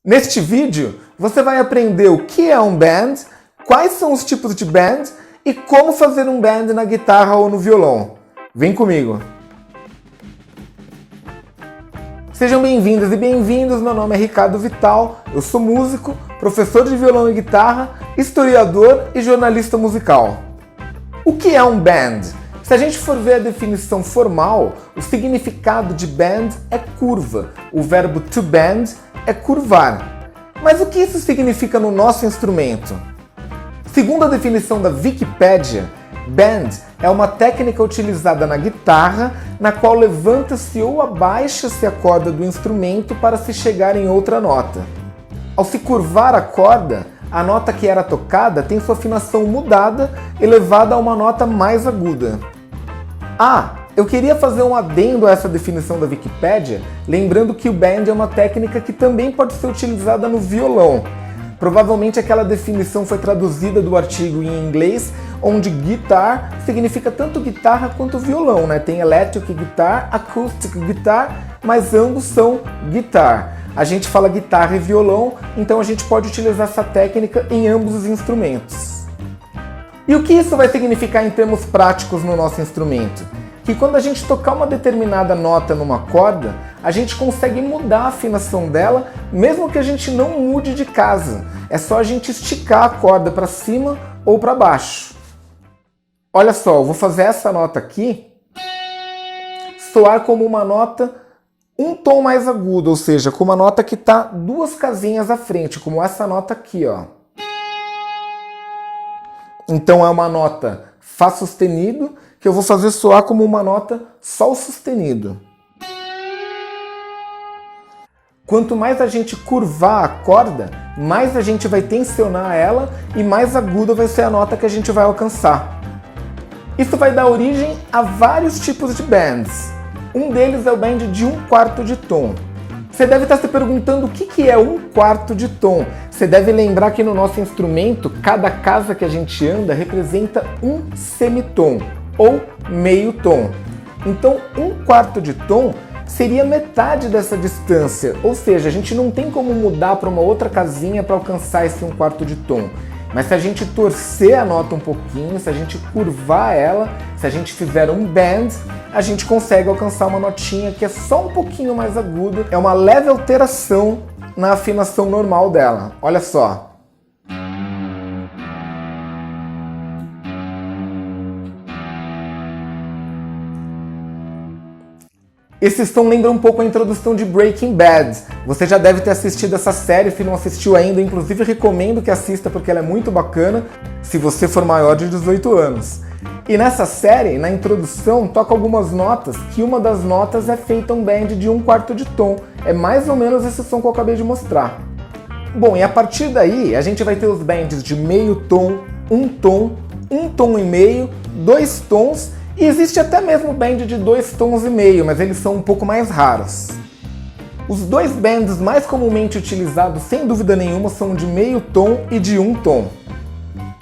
Neste vídeo, você vai aprender o que é um bend, quais são os tipos de bend e como fazer um bend na guitarra ou no violão. Vem comigo! Sejam bem-vindas e bem-vindos, meu nome é Ricardo Vital, eu sou músico, professor de violão e guitarra, historiador e jornalista musical. O que é um bend? Se a gente for ver a definição formal, o significado de bend é curva, o verbo to bend é curvar. Mas o que isso significa no nosso instrumento? Segundo a definição da Wikipédia, bend é uma técnica utilizada na guitarra na qual levanta-se ou abaixa-se a corda do instrumento para se chegar em outra nota. Ao se curvar a corda, a nota que era tocada tem sua afinação mudada, elevada a uma nota mais aguda. Eu queria fazer um adendo a essa definição da Wikipédia, lembrando que o bend é uma técnica que também pode ser utilizada no violão. Provavelmente aquela definição foi traduzida do artigo em inglês, onde guitar significa tanto guitarra quanto violão, né? Tem electric guitar, acoustic guitar, mas ambos são guitar. A gente fala guitarra e violão, então a gente pode utilizar essa técnica em ambos os instrumentos. E o que isso vai significar em termos práticos no nosso instrumento? Que quando a gente tocar uma determinada nota numa corda, a gente consegue mudar a afinação dela, mesmo que a gente não mude de casa. É só a gente esticar a corda para cima ou para baixo. Olha só, eu vou fazer essa nota aqui soar como uma nota um tom mais agudo, ou seja, com uma nota que está duas casinhas à frente, como essa nota aqui, ó. Então é uma nota Fá sustenido, que eu vou fazer soar como uma nota Sol sustenido. Quanto mais a gente curvar a corda, mais a gente vai tensionar ela e mais aguda vai ser a nota que a gente vai alcançar. Isso vai dar origem a vários tipos de bends. Um deles é o bend de 1/4 de tom. Você deve estar se perguntando o que é 1/4 de tom. Você deve lembrar que no nosso instrumento, cada casa que a gente anda representa um semitom ou meio tom. Então, 1/4 de tom seria metade dessa distância, ou seja, a gente não tem como mudar para uma outra casinha para alcançar esse 1/4 de tom. Mas se a gente torcer a nota um pouquinho, se a gente curvar ela, se a gente fizer um bend, a gente consegue alcançar uma notinha que é só um pouquinho mais aguda, é uma leve alteração na afinação normal dela. Olha só. Esse som lembra um pouco a introdução de Breaking Bad. Você já deve ter assistido essa série, se não assistiu ainda, inclusive recomendo que assista porque ela é muito bacana, se você for maior de 18 anos. E nessa série, na introdução, toca algumas notas, que uma das notas é feita um bend de 1/4 de tom. É mais ou menos esse som que eu acabei de mostrar. Bom, e a partir daí, a gente vai ter os bends de meio tom, um tom e meio, 2 tons, e existe até mesmo bend de 2 tons e meio, mas eles são um pouco mais raros. Os dois bends mais comumente utilizados, sem dúvida nenhuma, são de meio tom e de 1 tom.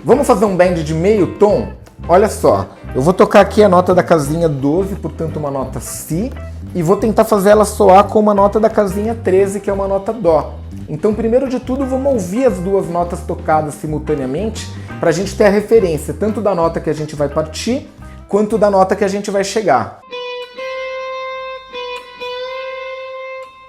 Vamos fazer um bend de meio tom? Olha só, eu vou tocar aqui a nota da casinha 12, portanto uma nota Si, e vou tentar fazer ela soar com uma nota da casinha 13, que é uma nota Dó. Então, primeiro de tudo, vamos ouvir as duas notas tocadas simultaneamente, para a gente ter a referência, tanto da nota que a gente vai partir, quanto da nota que a gente vai chegar.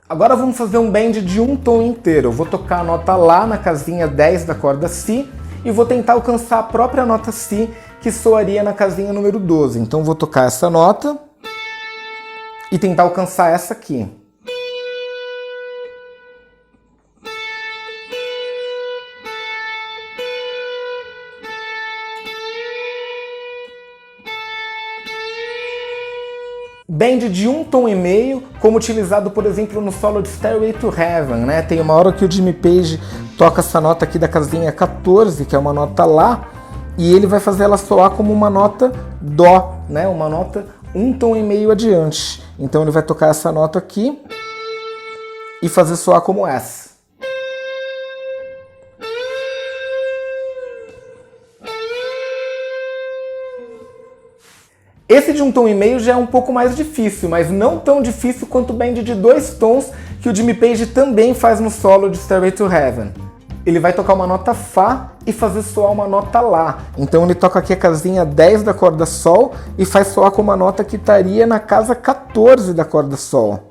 Agora vamos fazer um bend de 1 tom inteiro. Eu vou tocar a nota Lá na casinha 10 da corda Si e vou tentar alcançar a própria nota Si, que soaria na casinha número 12. Então vou tocar essa nota e tentar alcançar essa aqui. Bend de 1 tom e meio, como utilizado, por exemplo, no solo de Stairway to Heaven, né? Tem uma hora que o Jimmy Page toca essa nota aqui da casinha 14, que é uma nota Lá, e ele vai fazer ela soar como uma nota Dó, né? Uma nota 1 tom e meio adiante. Então ele vai tocar essa nota aqui e fazer soar como essa. Esse de 1 tom e meio já é um pouco mais difícil, mas não tão difícil quanto o bend de 2 tons, que o Jimmy Page também faz no solo de Stairway to Heaven. Ele vai tocar uma nota Fá e fazer soar uma nota Lá. Então ele toca aqui a casinha 10 da corda Sol e faz soar com uma nota que estaria na casa 14 da corda Sol.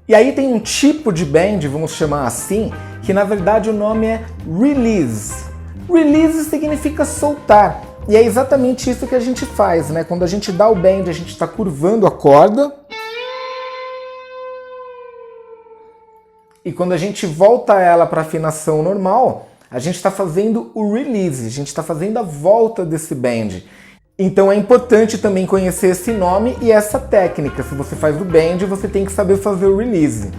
E aí tem um tipo de bend, vamos chamar assim, que na verdade o nome é release. Release significa soltar. E é exatamente isso que a gente faz, né? Quando a gente dá o bend, a gente está curvando a corda. E quando a gente volta ela para a afinação normal, a gente está fazendo o release, a gente está fazendo a volta desse bend. Então é importante também conhecer esse nome e essa técnica. Se você faz o bend, você tem que saber fazer o release.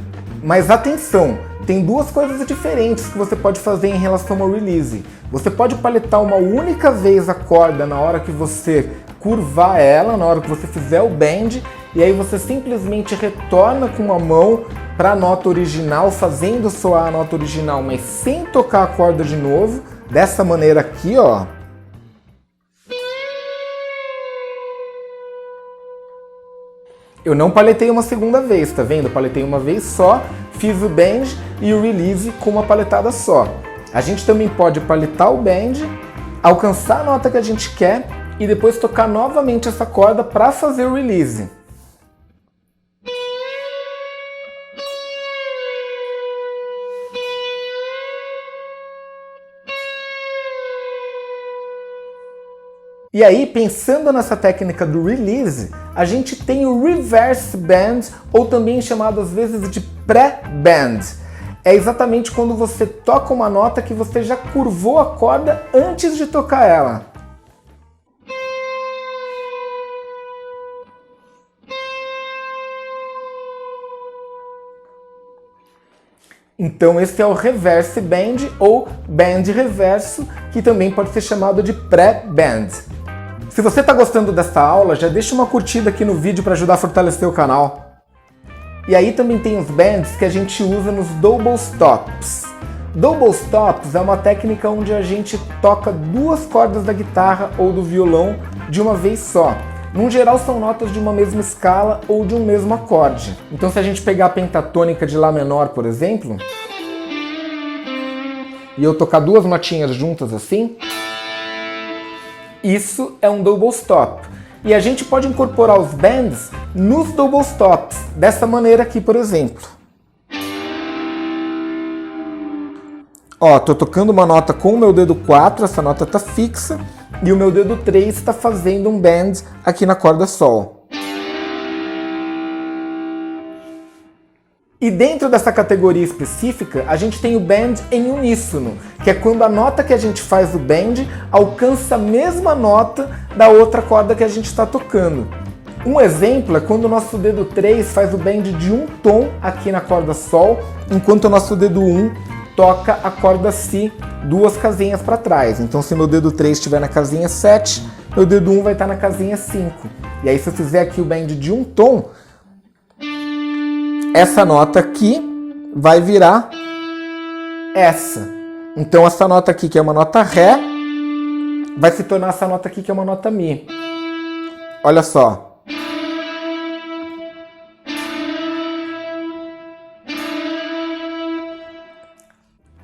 Mas atenção, tem duas coisas diferentes que você pode fazer em relação ao release. Você pode paletar uma única vez a corda na hora que você curvar ela, na hora que você fizer o bend, e aí você simplesmente retorna com a mão para a nota original, fazendo soar a nota original, mas sem tocar a corda de novo, dessa maneira aqui, ó. Eu não paletei uma segunda vez, tá vendo? Eu paletei uma vez só, fiz o bend e o release com uma paletada só. A gente também pode paletar o bend, alcançar a nota que a gente quer e depois tocar novamente essa corda para fazer o release. E aí, pensando nessa técnica do release, a gente tem o reverse bend, ou também chamado às vezes de pré-bend. É exatamente quando você toca uma nota que você já curvou a corda antes de tocar ela. Então esse é o reverse bend ou bend reverso, que também pode ser chamado de pré-bend. Se você está gostando dessa aula, já deixa uma curtida aqui no vídeo para ajudar a fortalecer o canal. E aí também tem os bends que a gente usa nos double stops. Double stops é uma técnica onde a gente toca duas cordas da guitarra ou do violão de uma vez só. No geral são notas de uma mesma escala ou de um mesmo acorde. Então se a gente pegar a pentatônica de Lá menor, por exemplo, e eu tocar duas notinhas juntas assim, isso é um double stop. E a gente pode incorporar os bends nos double stops, dessa maneira aqui, por exemplo. Ó, tô tocando uma nota com o meu dedo 4, essa nota tá fixa, e o meu dedo 3 está fazendo um bend aqui na corda Sol. E dentro dessa categoria específica, a gente tem o bend em uníssono, que é quando a nota que a gente faz o bend alcança a mesma nota da outra corda que a gente está tocando. Um exemplo é quando o nosso dedo 3 faz o bend de um tom aqui na corda Sol, enquanto o nosso dedo 1 toca a corda Si duas casinhas para trás. Então se meu dedo 3 estiver na casinha 7, meu dedo 1 vai estar na casinha 5. E aí se eu fizer aqui o bend de um tom, essa nota aqui vai virar essa. Então essa nota aqui, que é uma nota Ré, vai se tornar essa nota aqui, que é uma nota Mi. Olha só.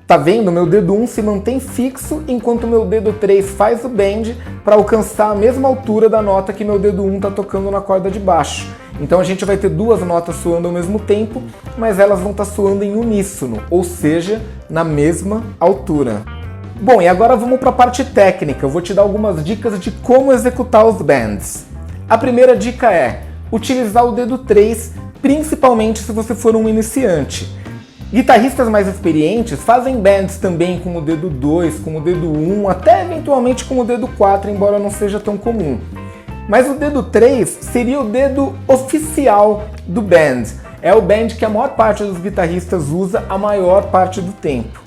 Tá vendo? Meu dedo 1 se mantém fixo, enquanto meu dedo 3 faz o bend para alcançar a mesma altura da nota que meu dedo 1 está tocando na corda de baixo. Então a gente vai ter duas notas soando ao mesmo tempo, mas elas vão estar soando em uníssono, ou seja, na mesma altura. Bom, e agora vamos para a parte técnica. Eu vou te dar algumas dicas de como executar os bends. A primeira dica é utilizar o dedo 3, principalmente se você for um iniciante. Guitarristas mais experientes fazem bends também com o dedo 2, com o dedo 1, até eventualmente com o dedo 4, embora não seja tão comum. Mas o dedo 3 seria o dedo oficial do bend. É o bend que a maior parte dos guitarristas usa a maior parte do tempo.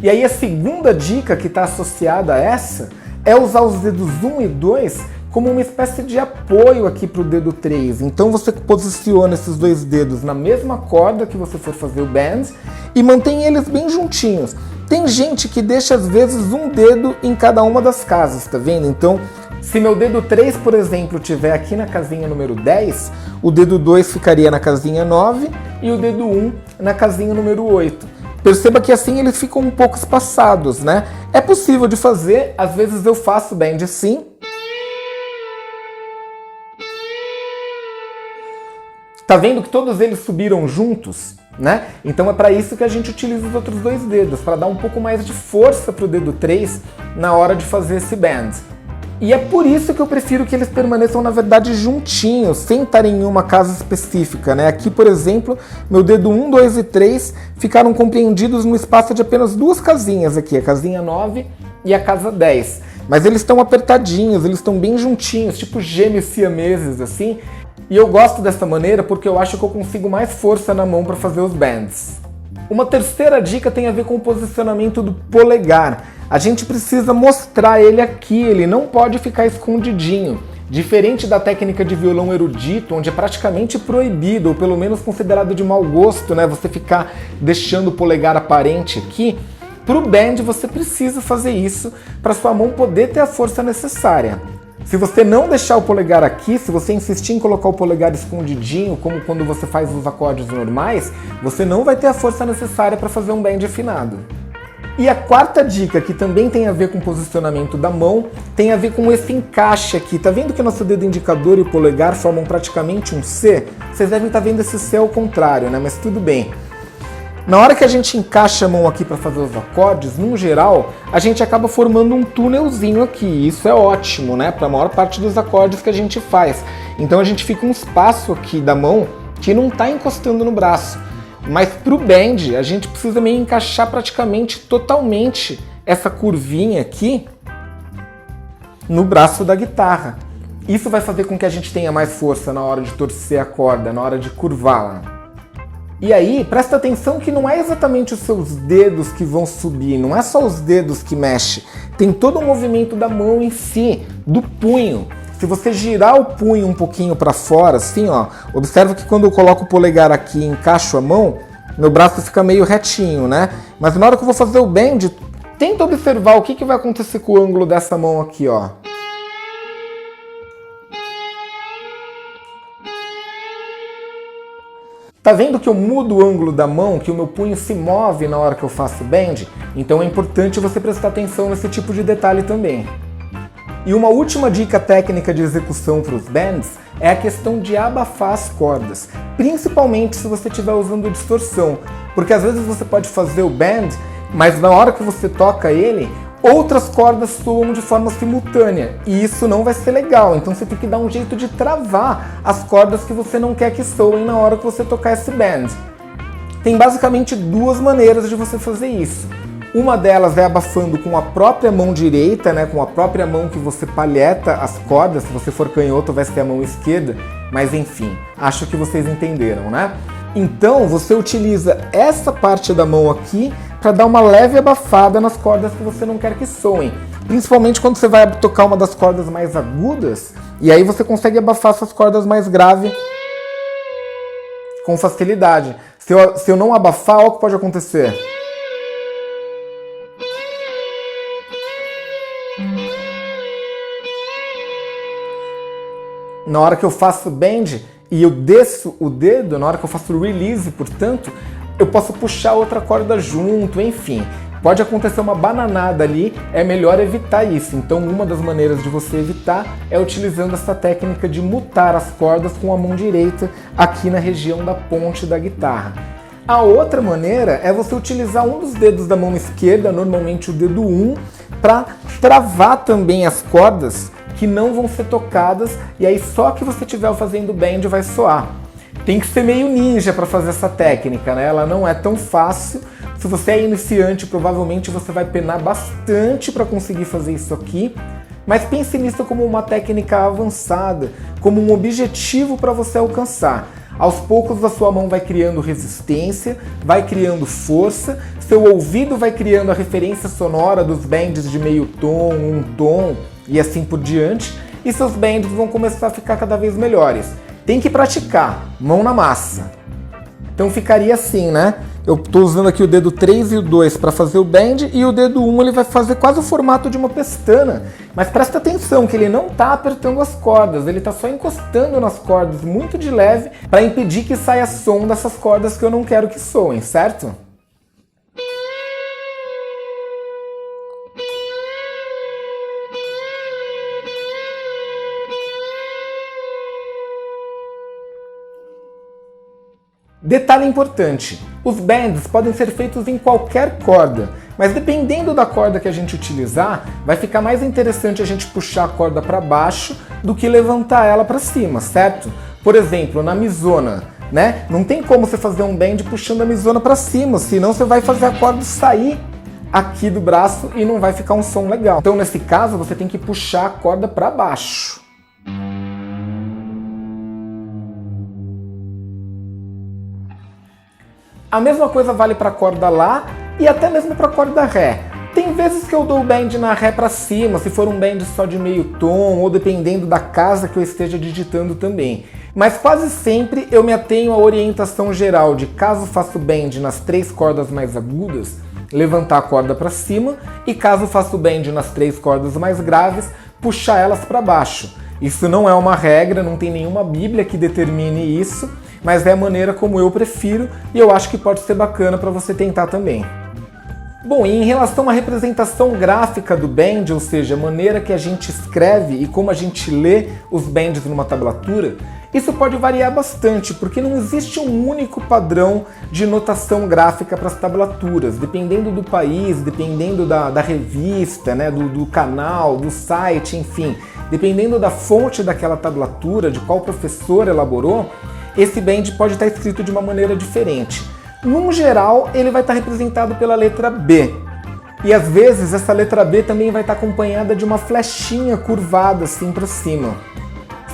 E aí a segunda dica que está associada a essa é usar os dedos 1 e 2 como uma espécie de apoio aqui para o dedo 3. Então você posiciona esses dois dedos na mesma corda que você for fazer o bend e mantém eles bem juntinhos. Tem gente que deixa às vezes um dedo em cada uma das casas, tá vendo? Então Se meu dedo 3, por exemplo, estiver aqui na casinha número 10, o dedo 2 ficaria na casinha 9 e o dedo 1 na casinha número 8. Perceba que assim eles ficam um pouco espaçados, né? É possível de fazer, às vezes eu faço bend assim. Tá vendo que todos eles subiram juntos, né? Então é para isso que a gente utiliza os outros dois dedos, para dar um pouco mais de força para o dedo 3 na hora de fazer esse bend. E é por isso que eu prefiro que eles permaneçam, na verdade, juntinhos, sem estar em uma casa específica, né? Aqui, por exemplo, meu dedo 1, 2 e 3 ficaram compreendidos no espaço de apenas duas casinhas aqui, a casinha 9 e a casa 10. Mas eles estão apertadinhos, eles estão bem juntinhos, tipo gêmeos siameses, assim. E eu gosto dessa maneira porque eu acho que eu consigo mais força na mão para fazer os bends. Uma terceira dica tem a ver com o posicionamento do polegar. A gente precisa mostrar ele aqui, ele não pode ficar escondidinho. Diferente da técnica de violão erudito, onde é praticamente proibido, ou pelo menos considerado de mau gosto, né, você ficar deixando o polegar aparente aqui, para o bend você precisa fazer isso para sua mão poder ter a força necessária. Se você não deixar o polegar aqui, se você insistir em colocar o polegar escondidinho, como quando você faz os acordes normais, você não vai ter a força necessária para fazer um bend afinado. E a quarta dica, que também tem a ver com o posicionamento da mão, tem a ver com esse encaixe aqui. Tá vendo que nosso dedo indicador e o polegar formam praticamente um C? Vocês devem estar vendo esse C ao contrário, né? Mas tudo bem. Na hora que a gente encaixa a mão aqui para fazer os acordes, no geral, a gente acaba formando um túnelzinho aqui. Isso é ótimo, né? Para a maior parte dos acordes que a gente faz. Então a gente fica um espaço aqui da mão que não está encostando no braço. Mas para o bend, a gente precisa meio encaixar praticamente totalmente essa curvinha aqui no braço da guitarra. Isso vai fazer com que a gente tenha mais força na hora de torcer a corda, na hora de curvá-la. E aí, presta atenção que não é exatamente os seus dedos que vão subir, não é só os dedos que mexem. Tem todo o movimento da mão em si, do punho. Se você girar o punho um pouquinho para fora, assim, ó, observa que quando eu coloco o polegar aqui e encaixo a mão, meu braço fica meio retinho, né? Mas na hora que eu vou fazer o bend, tenta observar o que vai acontecer com o ângulo dessa mão aqui, ó. Tá vendo que eu mudo o ângulo da mão, que o meu punho se move na hora que eu faço bend? Então é importante você prestar atenção nesse tipo de detalhe também. E uma última dica técnica de execução para os bends é a questão de abafar as cordas, principalmente se você estiver usando distorção, porque às vezes você pode fazer o bend, mas na hora que você toca ele, outras cordas soam de forma simultânea, e isso não vai ser legal, então você tem que dar um jeito de travar as cordas que você não quer que soem na hora que você tocar esse bend. Tem basicamente duas maneiras de você fazer isso. Uma delas é abafando com a própria mão direita, né, com a própria mão que você palheta as cordas. Se você for canhoto, vai ser a mão esquerda, mas enfim, acho que vocês entenderam, né? Então, você utiliza essa parte da mão aqui para dar uma leve abafada nas cordas que você não quer que soem. Principalmente quando você vai tocar uma das cordas mais agudas, e aí você consegue abafar essas cordas mais graves com facilidade. Se eu não abafar, olha o que pode acontecer. Na hora que eu faço bend e eu desço o dedo, na hora que eu faço release, portanto, eu posso puxar outra corda junto, enfim. Pode acontecer uma bananada ali, é melhor evitar isso. Então uma das maneiras de você evitar é utilizando essa técnica de mutar as cordas com a mão direita aqui na região da ponte da guitarra. A outra maneira é você utilizar um dos dedos da mão esquerda, normalmente o dedo 1, para travar também as cordas que não vão ser tocadas, e aí só que você estiver fazendo bend vai soar. Tem que ser meio ninja para fazer essa técnica, né? Ela não é tão fácil. Se você é iniciante, provavelmente você vai penar bastante para conseguir fazer isso aqui, mas pense nisso como uma técnica avançada, como um objetivo para você alcançar. Aos poucos a sua mão vai criando resistência, vai criando força, seu ouvido vai criando a referência sonora dos bends de meio tom, um tom e assim por diante, e seus bends vão começar a ficar cada vez melhores. Tem que praticar, mão na massa. Então ficaria assim, né? eu estou usando aqui o dedo 3 e o 2 para fazer o bend, e o dedo 1 ele vai fazer quase o formato de uma pestana. Mas presta atenção que ele não está apertando as cordas, ele está só encostando nas cordas muito de leve para impedir que saia som dessas cordas que eu não quero que soem, certo? Detalhe importante, os bends podem ser feitos em qualquer corda, mas dependendo da corda que a gente utilizar, vai ficar mais interessante a gente puxar a corda para baixo do que levantar ela para cima, certo? Por exemplo, na mizona, né? Não tem como você fazer um bend puxando a mizona para cima, senão você vai fazer a corda sair aqui do braço e não vai ficar um som legal. Então nesse caso você tem que puxar a corda para baixo. A mesma coisa vale para a corda Lá e até mesmo para a corda Ré. Tem vezes que eu dou o bend na Ré para cima, se for um bend só de meio tom, ou dependendo da casa que eu esteja digitando também. Mas quase sempre eu me atenho à orientação geral de, caso faça o bend nas 3 cordas mais agudas, levantar a corda para cima, e caso faça o bend nas 3 cordas mais graves, puxar elas para baixo. Isso não é uma regra, não tem nenhuma bíblia que determine isso, mas é a maneira como eu prefiro e eu acho que pode ser bacana para você tentar também. Bom, e em relação à representação gráfica do bend, ou seja, a maneira que a gente escreve e como a gente lê os bends numa tablatura, isso pode variar bastante, porque não existe um único padrão de notação gráfica para as tablaturas. Dependendo do país, dependendo da revista, né, do canal, do site, enfim, dependendo da fonte daquela tablatura, de qual professor elaborou, esse bend pode estar escrito de uma maneira diferente. Num geral, ele vai estar representado pela letra B. E às vezes essa letra B também vai estar acompanhada de uma flechinha curvada assim para cima.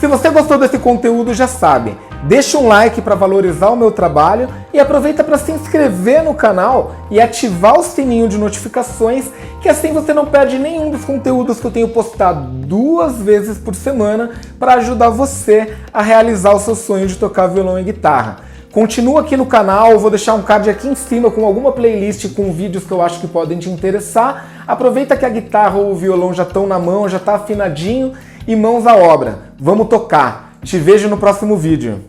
Se você gostou desse conteúdo, já sabe, deixa um like para valorizar o meu trabalho e aproveita para se inscrever no canal e ativar o sininho de notificações, que assim você não perde nenhum dos conteúdos que eu tenho postado 2 vezes por semana para ajudar você a realizar o seu sonho de tocar violão e guitarra. Continua aqui no canal, eu vou deixar um card aqui em cima com alguma playlist com vídeos que eu acho que podem te interessar. Aproveita que a guitarra ou o violão já estão na mão, já está afinadinho, e mãos à obra. Vamos tocar! Te vejo no próximo vídeo.